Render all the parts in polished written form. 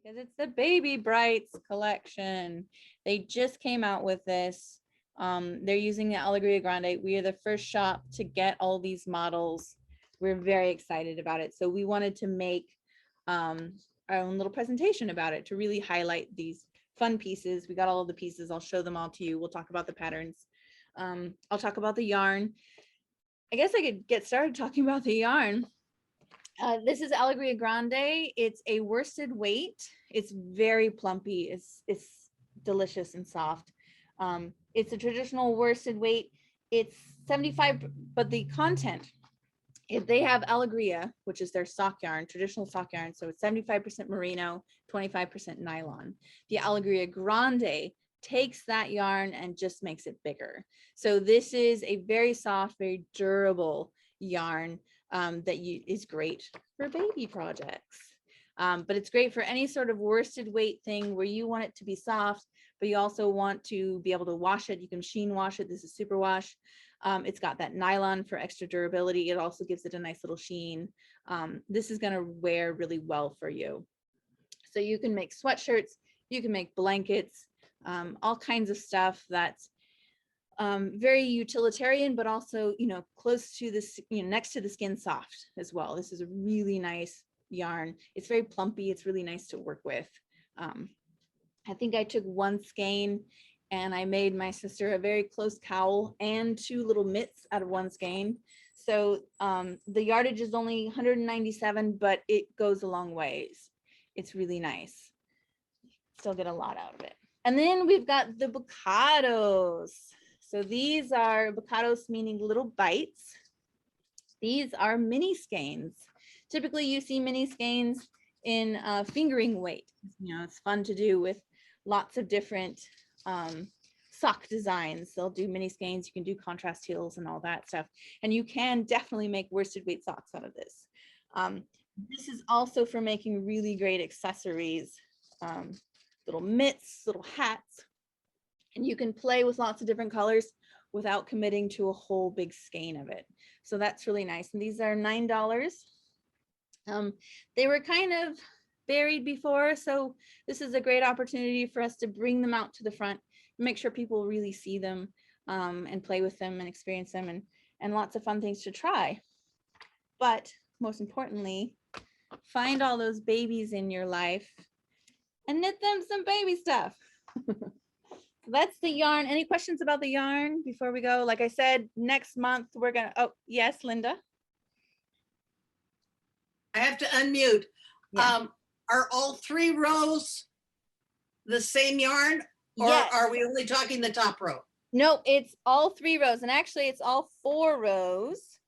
Because it's the Baby Brights collection. They just came out with this. They're using the Alegria Grande. We are the first shop to get all these models. We're very excited about it. So we wanted to make our own little presentation about it to really highlight these fun pieces. We got all of the pieces. I'll show them all to you. We'll talk about the patterns. I'll talk about the yarn. I guess I could get started talking about the yarn. This is Alegria Grande. It's a worsted weight. It's very plumpy. It's delicious and soft. It's a traditional worsted weight. It's 75, but the content, if they have Alegria, which is their sock yarn, traditional sock yarn, so it's 75% merino, 25% nylon. The Alegria Grande takes that yarn and just makes it bigger. So this is a very soft, very durable yarn that is great for baby projects. But it's great for any sort of worsted weight thing where you want it to be soft, but you also want to be able to wash it. You can machine wash it. This is super wash. It's got that nylon for extra durability. It also gives it a nice little sheen. This is going to wear really well for you. So you can make sweatshirts, you can make blankets, all kinds of stuff that's very utilitarian, but also, close to this, next to the skin soft as well. This is a really nice yarn. It's very plumpy. It's really nice to work with. I think I took one skein and I made my sister a very close cowl and 2 little mitts out of one skein. So the yardage is only 197, but it goes a long ways. It's really nice. Still get a lot out of it. And then we've got the bocados. So these are bocados, meaning little bites. These are mini skeins. Typically you see mini skeins in fingering weight. It's fun to do with lots of different sock designs. They'll do mini skeins. You can do contrast heels and all that stuff. And you can definitely make worsted weight socks out of this. This is also for making really great accessories, little mitts, little hats. And you can play with lots of different colors without committing to a whole big skein of it. So that's really nice. And these are $9. They were kind of buried before, so this is a great opportunity for us to bring them out to the front and make sure people really see them and play with them and experience them, and lots of fun things to try. But most importantly, find all those babies in your life and knit them some baby stuff. That's the yarn. Any questions about the yarn before we go? Like I said, next month we're gonna, oh yes, Linda. I have to unmute. Yeah. Are all 3 rows the same yarn, or Yes. are we only talking the top row? No, it's all 3 rows, and actually it's all 4 rows.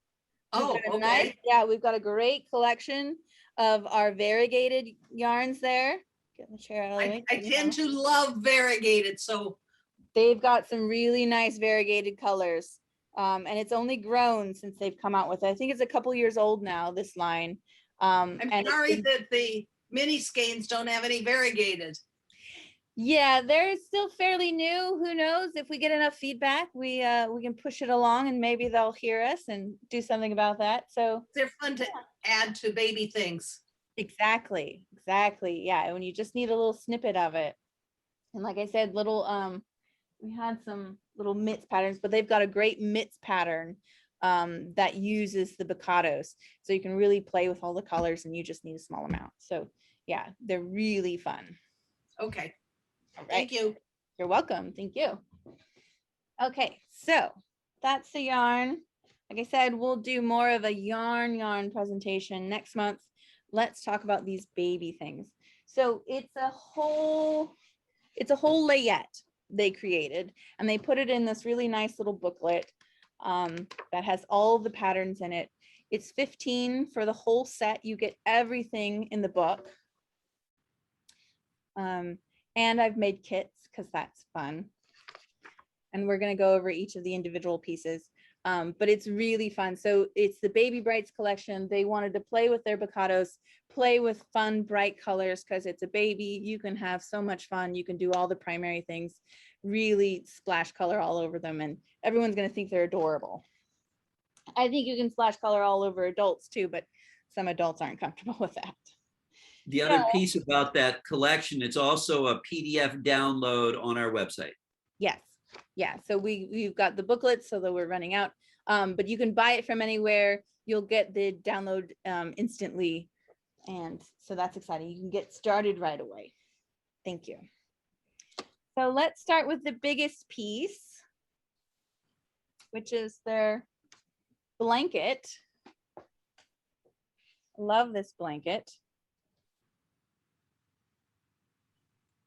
Oh, okay. We've got a great collection of our variegated yarns there. Get the chair out of the way. I tend to love variegated, so they've got some really nice variegated colors. And it's only grown since they've come out with it. I think it's a couple years old now, this line. I'm sorry that the mini skeins don't have any variegated. Yeah, they're still fairly new. Who knows? If we get enough feedback, we can push it along and maybe they'll hear us and do something about that. So they're fun to add to baby things. Exactly. Yeah, when you just need a little snippet of it. And like I said, little we had some little mitts patterns, but they've got a great mitts pattern that uses the bocados. So you can really play with all the colors and you just need a small amount. So yeah, they're really fun. Okay. All right. Thank you. You're welcome. Thank you. Okay, so that's the yarn. Like I said, we'll do more of a yarn presentation next month. Let's talk about these baby things. So it's a whole layette they created, and they put it in this really nice little booklet that has all the patterns in it. It's $15 for the whole set. You get everything in the book. And I've made kits because that's fun. And we're going to go over each of the individual pieces. But it's really fun. So it's the Baby Brights collection. They wanted to play with their bocados, play with fun, bright colors, because it's a baby. You can have so much fun. You can do all the primary things, really splash color all over them, and everyone's going to think they're adorable. I think you can splash color all over adults too, but some adults aren't comfortable with that. The So, other piece about that collection, it's also a PDF download on our website. yes, yeah. So we've got the booklets, so that we're running out. But you can buy it from anywhere. You'll get the download instantly, and so that's exciting. You can get started right away. Thank you. So let's start with the biggest piece, which is their blanket. Love this blanket.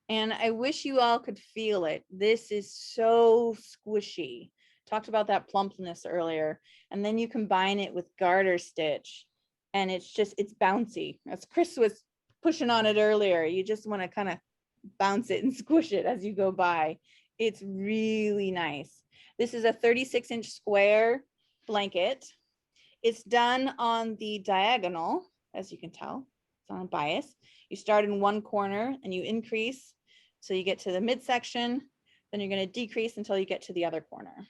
And I wish you all could feel it. This is so squishy. Talked about that plumpness earlier. And then you combine it with garter stitch and it's bouncy. As Chris was pushing on it earlier, you just want to kind of bounce it and squish it as you go by. It's really nice. This is a 36-inch square blanket. It's done on the diagonal, as you can tell. It's on a bias. You start in one corner and you increase so you get to the midsection, then you're going to decrease until you get to the other corner.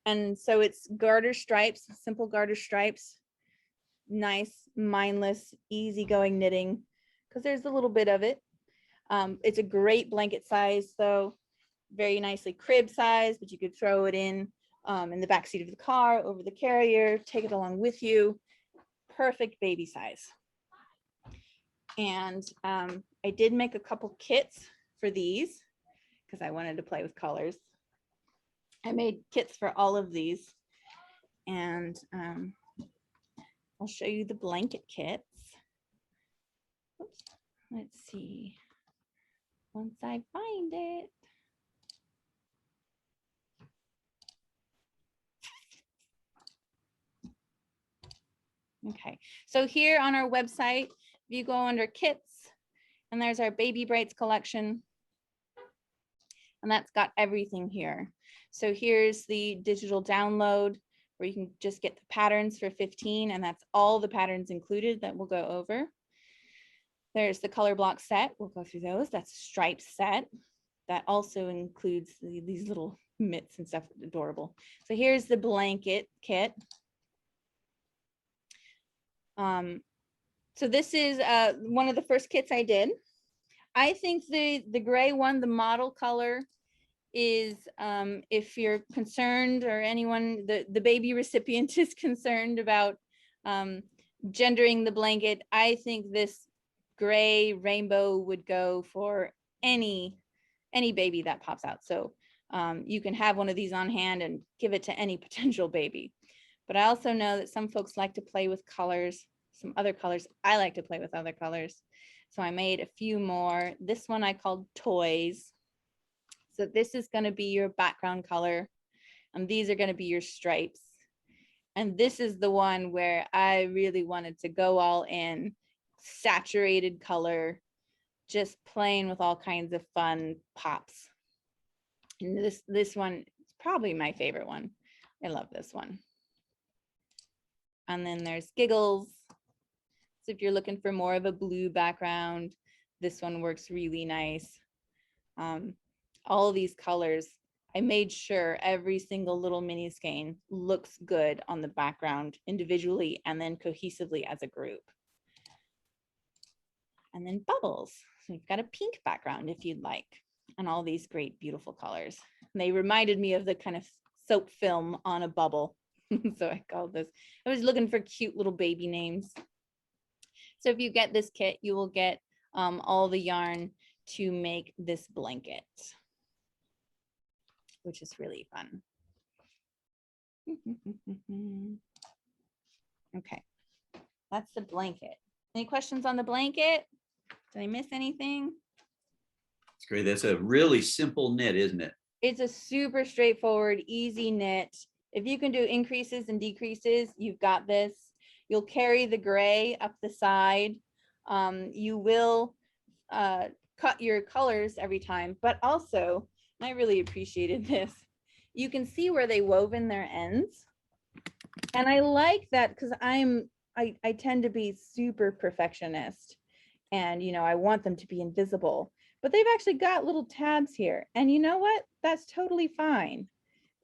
And so it's garter stripes, simple garter stripes, nice, mindless, easygoing knitting, because there's a little bit of it. It's a great blanket size, though, very nicely crib size, but you could throw it in the back seat of the car, over the carrier, take it along with you. Perfect baby size. And I did make a couple kits for these because I wanted to play with colors. I made kits for all of these, and I'll show you the blanket kits. Oops. Let's see. Once I find it. Okay, so here on our website, if you go under kits, and there's our Baby Brights collection, and that's got everything here. So here's the digital download where you can just get the patterns for 15, and that's all the patterns included that we'll go over. There's the color block set. We'll go through those. That's a striped set. That also includes these little mitts and stuff, adorable. So here's the blanket kit. So this is one of the first kits I did. I think the gray one, the model color, is if you're concerned, or anyone, the baby recipient is concerned about gendering the blanket, I think this gray rainbow would go for any baby that pops out. So you can have one of these on hand and give it to any potential baby. But I also know that some folks like to play with colors, some other colors. I like to play with other colors. So I made a few more. This one I called Toys. So this is going to be your background color, and these are going to be your stripes. And this is the one where I really wanted to go all in, saturated color, just playing with all kinds of fun pops. And this one is probably my favorite one. I love this one. And then there's Giggles. So if you're looking for more of a blue background, this one works really nice. All these colors, I made sure every single little mini skein looks good on the background individually and then cohesively as a group. And then Bubbles. So you've got a pink background if you'd like, and all these great, beautiful colors. And they reminded me of the kind of soap film on a bubble. So I called this, I was looking for cute little baby names. So if you get this kit, you will get all the yarn to make this blanket, which is really fun. Okay, that's the blanket. Any questions on the blanket? Did I miss anything? It's great. That's a really simple knit, isn't it? It's a super straightforward, easy knit. If you can do increases and decreases, you've got this. You'll carry the gray up the side. You will cut your colors every time, but also, and I really appreciated this, you can see where they wove in their ends. And I like that because I tend to be super perfectionist, and I want them to be invisible, but they've actually got little tabs here. And you know what? That's totally fine.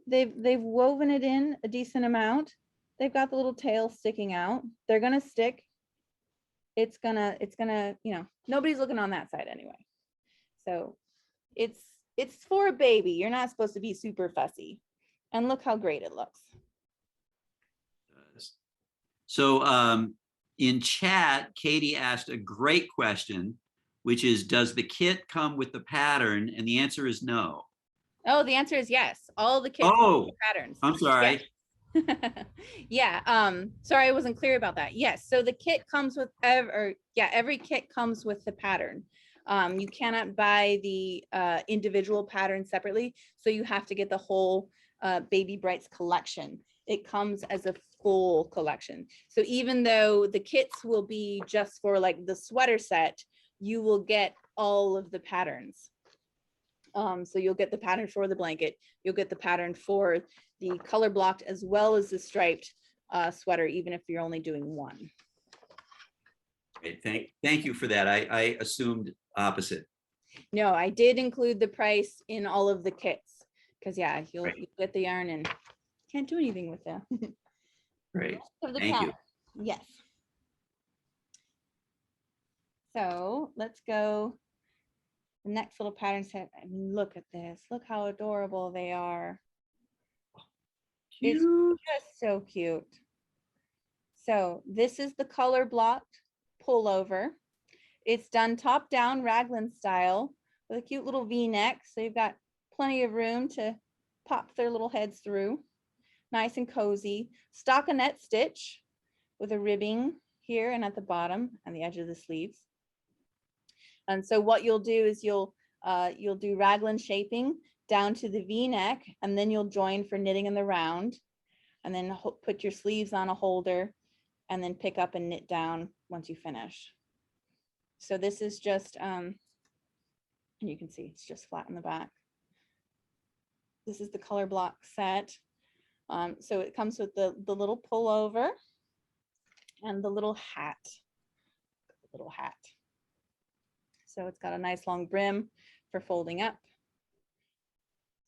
They've woven it in a decent amount. They've got the little tail sticking out. They're gonna stick. it's gonna, nobody's looking on that side anyway. So it's for a baby. You're not supposed to be super fussy. And look how great it looks. So in chat, Katie asked a great question, which is, does the kit come with the pattern? And the answer is no. Oh, the answer is yes. All the kits Oh, patterns. I'm sorry. Yes. Yeah. Sorry, I wasn't clear about that. Yes. So the kit comes with every kit comes with the pattern. You cannot buy the individual pattern separately. So you have to get the whole Baby Brights collection. It comes as a full collection. So even though the kits will be just for like the sweater set, you will get all of the patterns. So you'll get the pattern for the blanket, you'll get the pattern for the color blocked as well as the striped sweater, even if you're only doing one. Great. Thank you for that. I assumed opposite. No, I did include the price in all of the kits because yeah, you'll get the yarn and can't do anything with them. Great. Thank you. Yes. So let's go. The next little pattern set. I mean, look at this. Look how adorable they are. Cute. It's just so cute. So this is the color blocked pullover. It's done top down raglan style with a cute little V-neck. So you've got plenty of room to pop their little heads through. Nice and cozy. Stockinette stitch with a ribbing here and at the bottom and the edge of the sleeves. And so what you'll do is you'll do raglan shaping down to the V-neck, and then you'll join for knitting in the round, and then put your sleeves on a holder, and then pick up and knit down once you finish. So this is just, and you can see it's just flat in the back. This is the color block set. So it comes with the little pullover and the little hat. So it's got a nice long brim for folding up.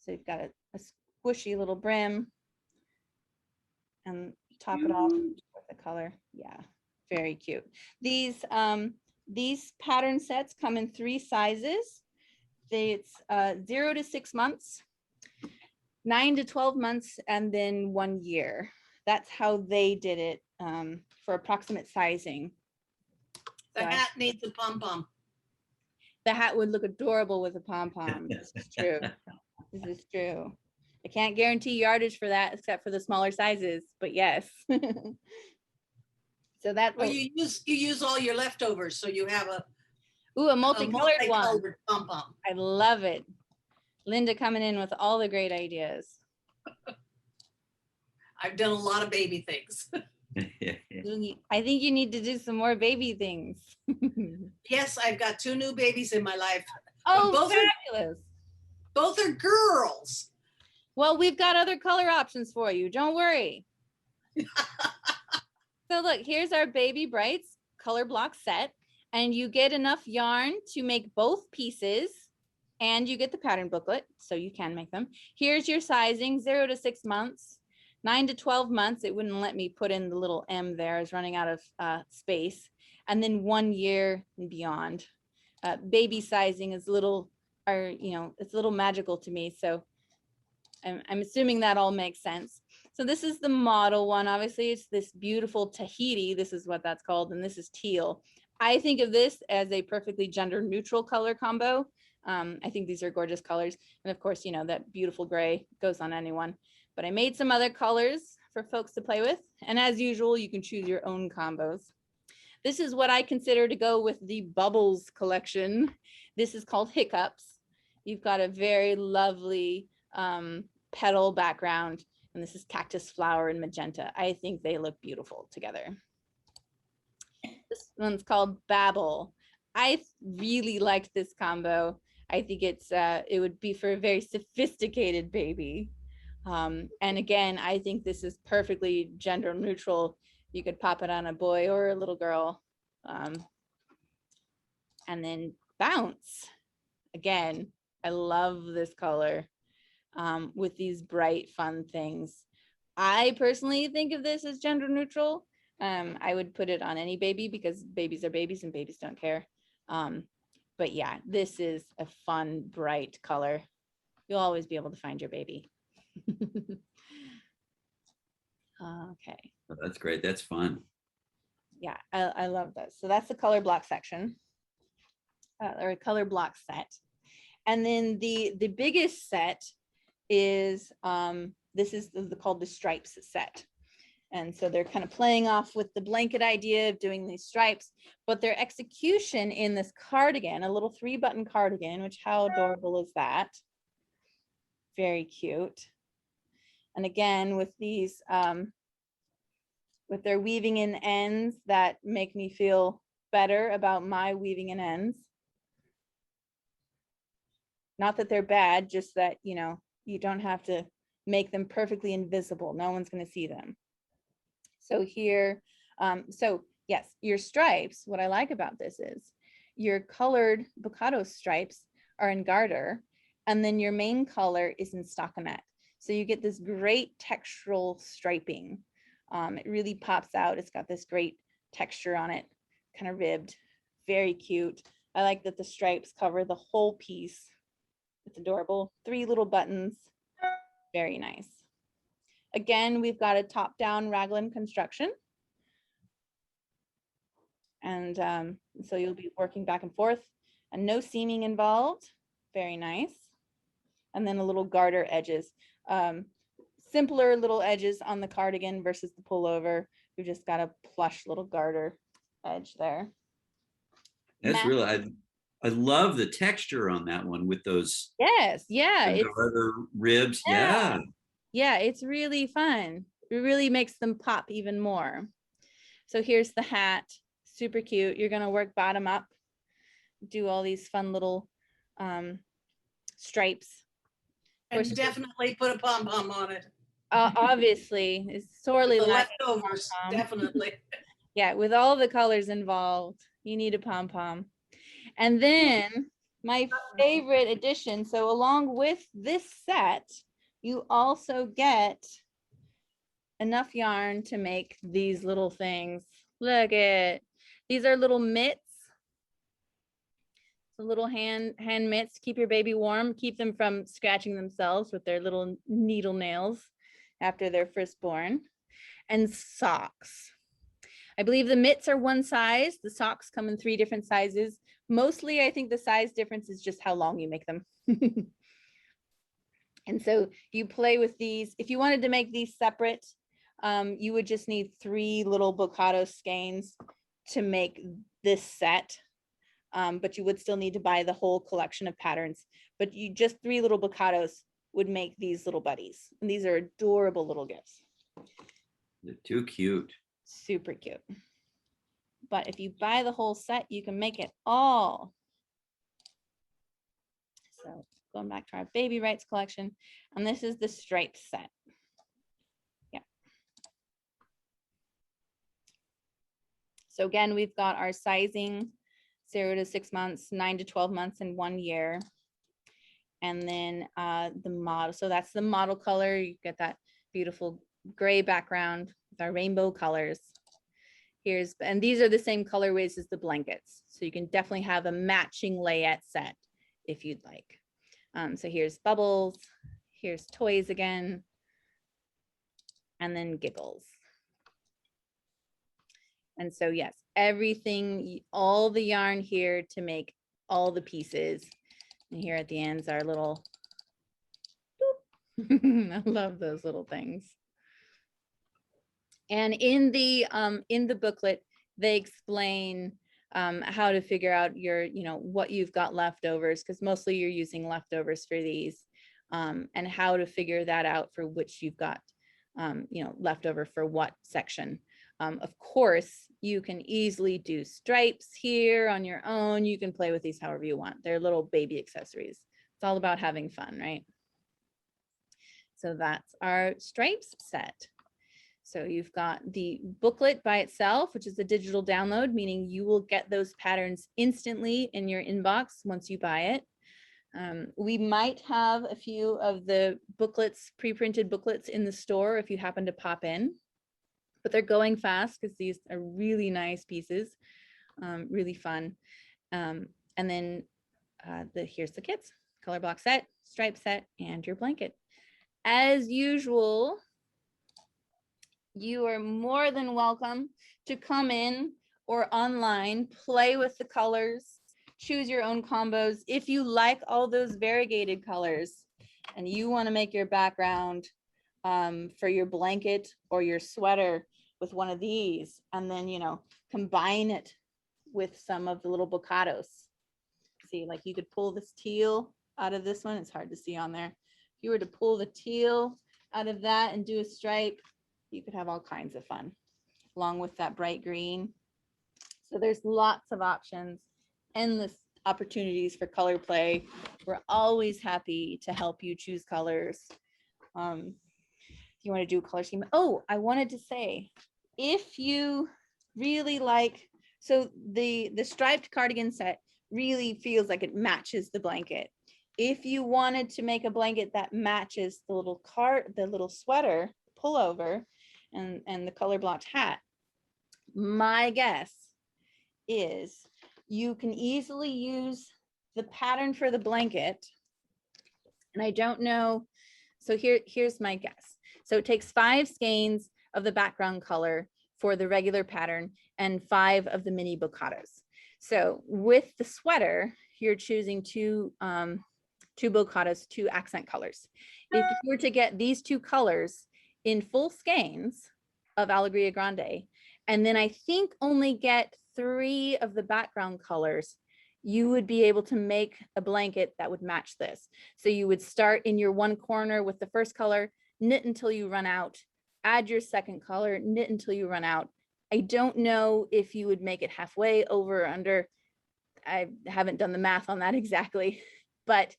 So you've got a squishy little brim and top it off with the color. Yeah, very cute. These pattern sets come in 3 sizes. It's 0 to 6 months, 9 to 12 months, and then 1 year. That's how they did it for approximate sizing. The hat needs a pom-pom. The hat would look adorable with a pom-pom. This is true. This is true. I can't guarantee yardage for that except for the smaller sizes, but yes. So that. Well, you use all your leftovers, so you have a multicolored one. Pom-pom. I love it. Linda coming in with all the great ideas. I've done a lot of baby things. I think you need to do some more baby things. Yes, I've got 2 new babies in my life. Oh, both fabulous. Both are girls. Well, we've got other color options for you. Don't worry. So look, here's our Baby Brights color block set, and you get enough yarn to make both pieces, and you get the pattern booklet, so you can make them. Here's your sizing, 0 to 6 months, 9 to 12 months. It wouldn't let me put in the little M there. I was running out of space. And then 1 year and beyond. Baby sizing is it's a little magical to me. So I'm assuming that all makes sense. So this is the model one. Obviously, it's this beautiful Tahiti. This is what that's called. And this is teal. I think of this as a perfectly gender neutral color combo. I think these are gorgeous colors. And of course, that beautiful gray goes on anyone. But I made some other colors for folks to play with. And as usual, you can choose your own combos. This is what I consider to go with the Bubbles collection. This is called Hiccups. You've got a very lovely petal background, and this is cactus flower and magenta. I think they look beautiful together. This one's called Babble. I really liked this combo. I think it would be for a very sophisticated baby. And again, I think this is perfectly gender neutral. You could pop it on a boy or a little girl. And then Bounce. Again, I love this color with these bright, fun things. I personally think of this as gender neutral, I would put it on any baby because babies are babies and babies don't care. But yeah, this is a fun, bright color. You'll always be able to find your baby. Okay. Oh, that's great. That's fun. Yeah, I love this. So that's the color block section, or a color block set. And then the biggest set is this is called the stripes set. And so they're kind of playing off with the blanket idea of doing these stripes, but their execution in this cardigan, a little 3-button cardigan, which how adorable is that? Very cute. And again, with these, with their weaving in ends that make me feel better about my weaving in ends. Not that they're bad, just that, you know, you don't have to make them perfectly invisible. No one's going to see them. So here, so yes, your stripes, what I like about this is your colored Bocado stripes are in garter, and then your main color is in stockinette. So you get this great textural striping. It really pops out. It's got this great texture on it, kind of ribbed, very cute. I like that the stripes cover the whole piece. It's adorable. 3 little buttons, very nice. Again, we've got a top-down raglan construction. And so you'll be working back and forth and no seaming involved. Very nice. And then a little garter edges. Simpler little edges on the cardigan versus the pullover. We've just got a plush little garter edge there. That's really, I love the texture on that one with those Yes, yeah. It's garter ribs. Yeah. Yeah, it's really fun. It really makes them pop even more. So here's the hat, super cute. You're gonna work bottom up, do all these fun little stripes. And definitely put a pom-pom on it. Obviously, it's sorely The lacking leftovers, pom-pom. definitely. Yeah, with all the colors involved, you need a pom-pom. And then my favorite addition, so along with this set, you also get enough yarn to make these little things. Look at, these are little mitts. So little hand mitts, keep your baby warm, keep them from scratching themselves with their little needle nails after they're first born. And socks. I believe the mitts are one size. The socks come in 3 different sizes. Mostly, I think the size difference is just how long you make them. And so you play with these. If you wanted to make these separate, you would just need 3 little Bocado skeins to make this set. But you would still need to buy the whole collection of patterns. But you just 3 little Bocados would make these little buddies. And these are adorable little gifts. They're too cute. Super cute. But if you buy the whole set, you can make it all. So going back to our baby rights collection, and this is the striped set. Yeah. So again, we've got our sizing 0 to 6 months, 9 to 12 months, and 1 year. And then the model. So that's the model color. You get that beautiful gray background with our rainbow colors. And these are the same colorways as the blankets. So you can definitely have a matching layette set if you'd like. So here's Bubbles, here's Toys again, and then Giggles. And so yes, everything, all the yarn here to make all the pieces. And here at the ends are little, I love those little things. And in the booklet, they explain how to figure out your, you know, what you've got leftovers, because mostly you're using leftovers for these, and how to figure that out for which you've got, you know, leftover for what section. Of course, you can easily do stripes here on your own. You can play with these however you want. They're little baby accessories. It's all about having fun, right? So that's our stripes set. So you've got the booklet by itself, which is a digital download, meaning you will get those patterns instantly in your inbox once you buy it. We might have a few of the booklets, pre-printed booklets in the store if you happen to pop in. but they're going fast because these are really nice pieces, really fun. And then here's the kits: color block set, stripe set, and your blanket. As usual, you are more than welcome to come in or online, play with the colors, choose your own combos. If you like all those variegated colors and you want to make your background for your blanket or your sweater with one of these, and then, you know, combine it with some of the little bocados. See, like you could pull this teal out of this one. It's hard to see on there. If you were to pull the teal out of that and do a stripe, you could have all kinds of fun along with that bright green. So there's lots of options, endless opportunities for color play. We're always happy to help you choose colors. If you want to do a color scheme. Oh, I wanted to say, if you really like, so the striped cardigan set really feels like it matches the blanket. If you wanted to make a blanket that matches the little sweater pullover and the color blocked hat, my guess is you can easily use the pattern for the blanket. And I don't know, so here's my guess. So it takes 5 skeins of the background color for the regular pattern and 5 of the mini bocados. So with the sweater, you're choosing 2 bocados, 2 accent colors. If you were to get these 2 colors in full skeins of Alegria Grande, and then I think only get 3 of the background colors, you would be able to make a blanket that would match this. So you would start in your one corner with the first color, knit until you run out, add your second color, knit until you run out. I don't know if you would make it halfway, over or under. I haven't done the math on that exactly, but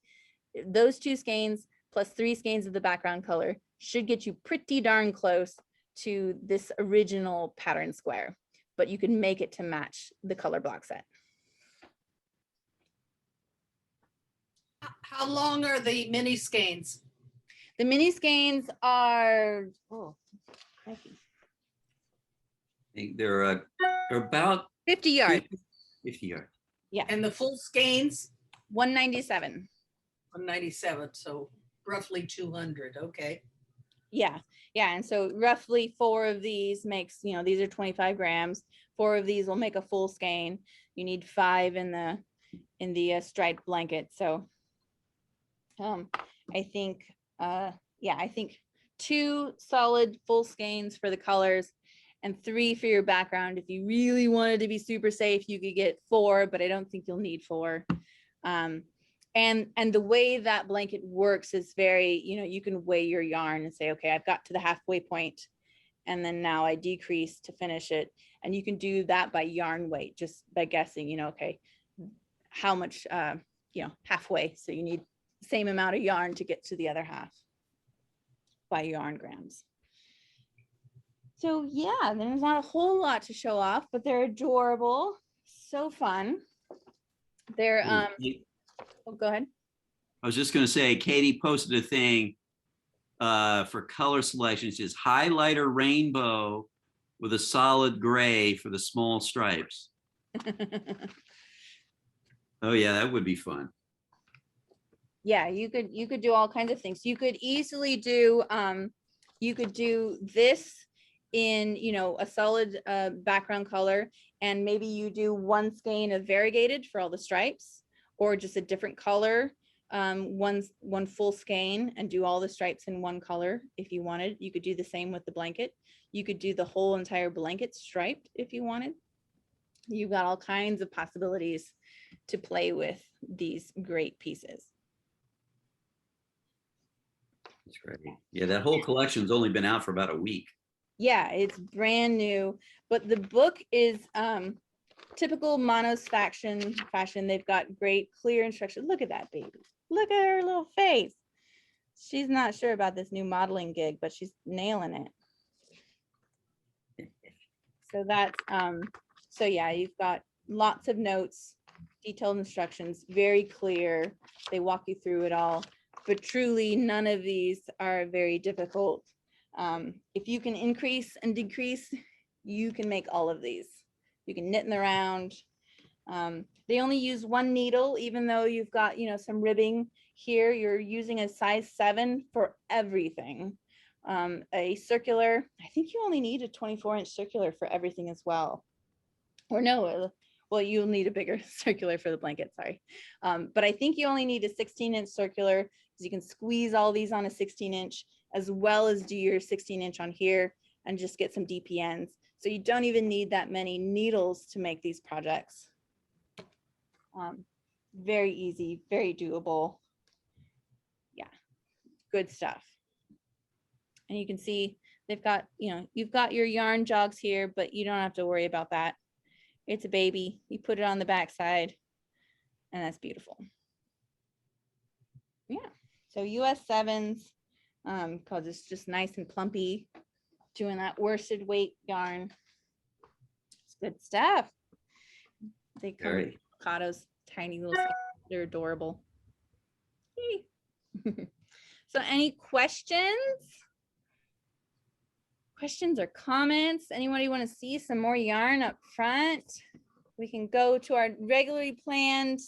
those 2 skeins plus 3 skeins of the background color should get you pretty darn close to this original pattern square, but you can make it to match the color block set. How long are the mini skeins? The mini skeins are, oh, crikey, I think they're about 50 yards. 50 yards. Yeah, And the full skeins? 197. 197, so roughly 200, okay. Yeah, and so roughly 4 of these makes, you know, these are 25 grams. 4 of these will make a full skein. You need 5 in the striped blanket. So I think I think 2 solid full skeins for the colors and 3 for your background. If you really wanted to be super safe, you could get 4, but I don't think you'll need 4. And the way that blanket works is very, you know, you can weigh your yarn and say, okay, I've got to the halfway point, and then now I decrease to finish it. And you can do that by yarn weight, just by guessing, you know, okay, how much, you know, halfway. So you need the same amount of yarn to get to the other half by yarn grams. So yeah, there's not a whole lot to show off, but they're adorable, so fun. They're oh, go ahead. I was just going to say, Katie posted a thing for color selection. It says highlighter rainbow with a solid gray for the small stripes. Oh yeah, that would be fun. Yeah, you could do all kinds of things. You could easily do this in, you know, a solid background color, and maybe you do 1 skein of variegated for all the stripes, or just a different color, one full skein, and do all the stripes in 1 color if you wanted. You could do the same with the blanket. You could do the whole entire blanket striped if you wanted. You've got all kinds of possibilities to play with these great pieces. That's great. Yeah, that whole collection's only been out for about a week. Yeah, it's brand new, but the book is typical Manos fashion. They've got great clear instructions. Look at that baby. Look at her little face. She's not sure about this new modeling gig, but she's nailing it. So that's so yeah, you've got lots of notes, detailed instructions, very clear. They walk you through it all, but truly none of these are very difficult. If you can increase and decrease, you can make all of these. You can knit in the round. They only use one needle, even though you've got, you know, some ribbing here. You're using a size 7 for everything. A circular, I think you only need a 24-inch circular for everything as well. Or no, well, you'll need a bigger circular for the blanket, sorry. But I think you only need a 16-inch circular because you can squeeze all these on a 16-inch as well as do your 16-inch on here and just get some DPNs. So you don't even need that many needles to make these projects. Very easy, very doable. Yeah, good stuff. And you can see they've got, you know, you've got your yarn jogs here, but you don't have to worry about that. It's a baby. You put it on the back side and that's beautiful. Yeah, so US 7s, because it's just nice and plumpy, doing that worsted weight yarn. It's good stuff. They come with avocados, tiny little things. They're adorable. Yay. So any questions? Questions or comments? Anybody want to see some more yarn up front? We can go to our regularly planned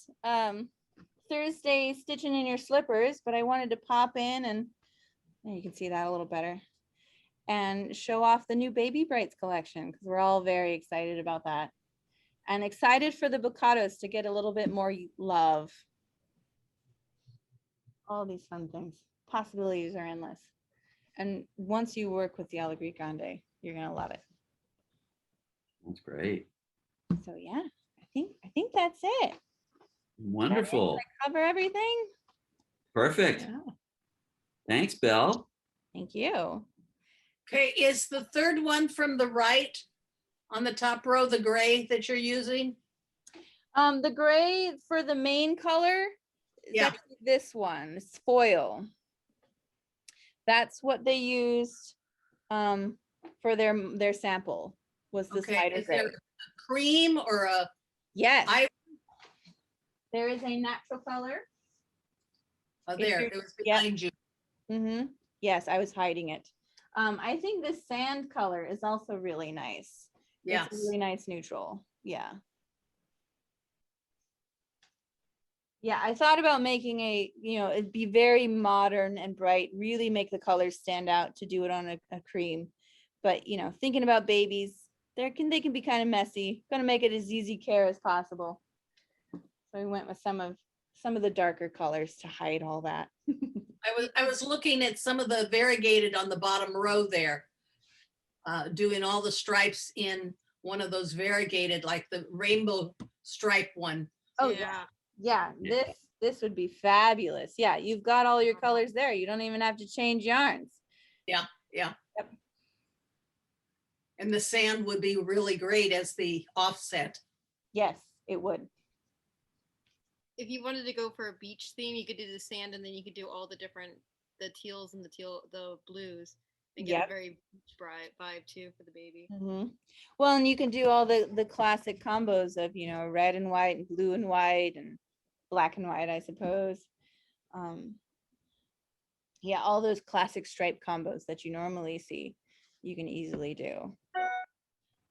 Thursday stitching in your slippers, but I wanted to pop in and you can see that a little better and show off the new Baby Brights collection because we're all very excited about that and excited for the avocados to get a little bit more love. All these fun things. Possibilities are endless. And once you work with the Allegri Grande, you're gonna love it. That's great. So yeah, I think that's it. Wonderful. Did I cover everything? Perfect. Yeah. Thanks, Belle. Thank you. Okay, is the third one from the right on the top row, the gray that you're using? The gray for the main color is Yeah. actually this one. It's foil. That's what they used for their sample was this Okay, lighter is gray. there a cream or a, Yes, I, there is a natural color. oh, If there, you're- it was yeah. behind you. Yes, I was hiding it. I think this sand color is also really nice. Yes. It's a really nice neutral. Yeah. Yeah, I thought about making a, you know, it'd be very modern and bright, really make the colors stand out to do it on a cream. But, you know, thinking about babies, they can be kind of messy. Gonna make it as easy care as possible. So we went with some of the darker colors to hide all that. I was looking at some of the variegated on the bottom row there, doing all the stripes in one of those variegated, like the rainbow stripe one. Oh yeah. Yeah, this would be fabulous. Yeah, you've got all your colors there. You don't even have to change yarns. Yeah. Yep. And the sand would be really great as the offset. Yes, it would. If you wanted to go for a beach theme, you could do the sand and then you could do all the different, the teals and the blues and get Yep. a very beach vibe too for the baby. Well, and you can do all the classic combos of, you know, red and white and blue and white and black and white, I suppose. Yeah, all those classic stripe combos that you normally see, you can easily do.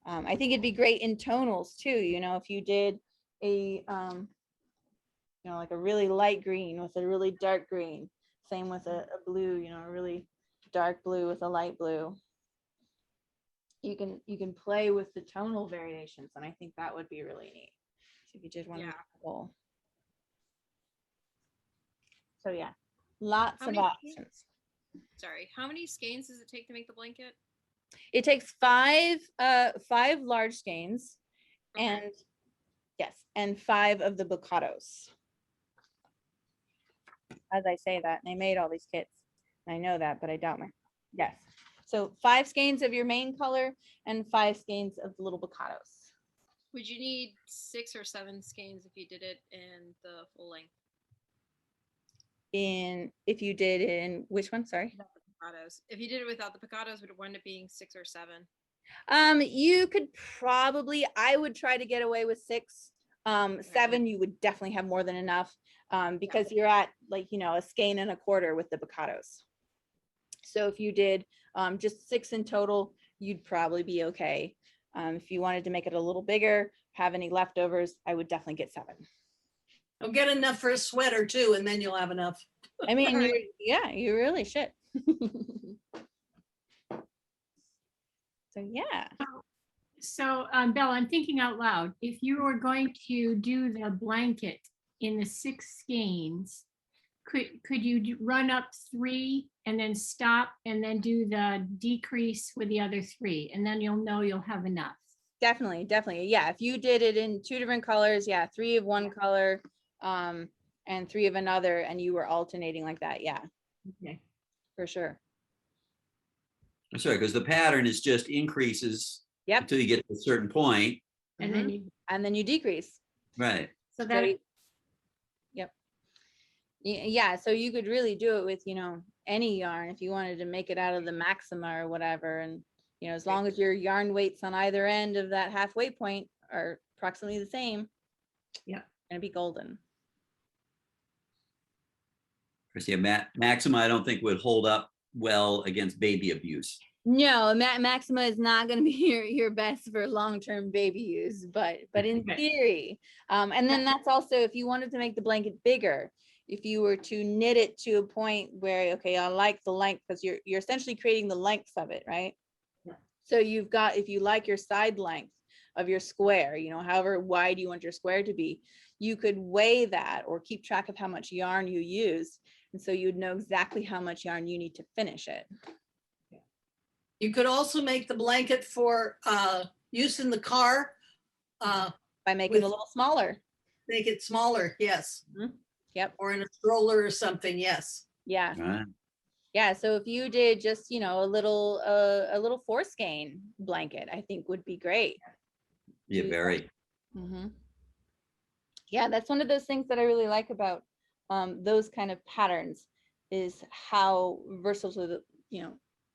I think it'd be great in tonals too. You know, if you did a, you know, like a really light green with a really dark green, same with a blue, you know, a really dark blue with a light blue. You can play with the tonal variations, and I think that would be really neat. So if you did one, couple. So yeah, lots How of many- options. Sorry, how many skeins does it take to make the blanket? It takes five large skeins, Okay. and yes, and 5 of the bocados. As I say that, and I made all these kits. I know that, but I don't. Yes. So 5 skeins of your main color and 5 skeins of the little bocados. Would you need 6 or 7 skeins if you did it in the full length? If you did in which one? Sorry. Without the picados. If you did it without the picados, would it wind up being 6 or 7? You could probably, I would try to get away with 6. 7, you would definitely have more than enough, because you're at, like, you know, a skein and a quarter with the bocados. So if you did just 6 in total, you'd probably be okay. If you wanted to make it a little bigger, have any leftovers, I would definitely get 7. I'll get enough for a sweater too, and then you'll have enough. I mean, Right. yeah, you really should. So yeah. So, Bella, I'm thinking out loud. If you were going to do the blanket in the 6 skeins, could you run up 3 and then stop and then do the decrease with the other 3, and then you'll know you'll have enough. Definitely, definitely. Yeah, if you did it in 2 different colors, yeah, 3 of one color, and 3 of another, and you were alternating like that, yeah, Okay. for sure. I'm sorry, because the pattern is just increases Yep. until you get to a certain point. And then you, And then you decrease. Right. so So that, yep. Yeah, so you could really do it with, you know, any yarn if you wanted to make it out of the Maxima or whatever. And, you know, as long as your yarn weights on either end of that halfway point are approximately the same. Yeah. Gonna be golden. Because yeah, Maxima, I don't think would hold up well against baby abuse. No, Maxima is not going to be your best for long-term baby use, but in Okay. theory, and then that's also if you wanted to make the blanket bigger, if you were to knit it to a point where, okay, I like the length, because you're essentially creating the length of it, right? Yeah. So you've got, if you like your side length of your square, you know, however wide you want your square to be, you could weigh that or keep track of how much yarn you use, and so you'd know exactly how much yarn you need to finish it. You could also make the blanket for use in the car. By making With- it a little smaller. Make it smaller, yes. Yep. Or in a stroller or something, yes. Yeah. Right. Yeah. So if you did just, you know, a little 4 skein blanket, I think would be great. Yeah, Do very. Yeah, that's one of those things that I really like about those kind of patterns is how versatile, you know,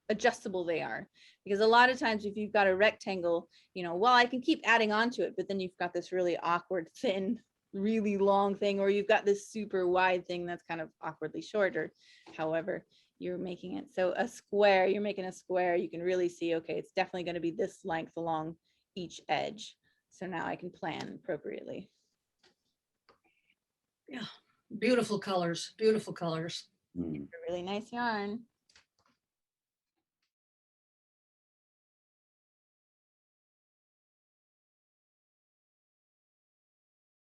adjustable they are. Because a lot of times if you've got a rectangle, you know, well, I can keep adding on to it, but then you've got this really awkward, thin, really long thing, or you've got this super wide thing that's kind of awkwardly short, or however you're making it. So a square, you're making a square, you can really see, okay, it's definitely going to be this length along each edge. So now I can plan appropriately. Yeah, beautiful colors, beautiful colors. Mm. Really nice yarn.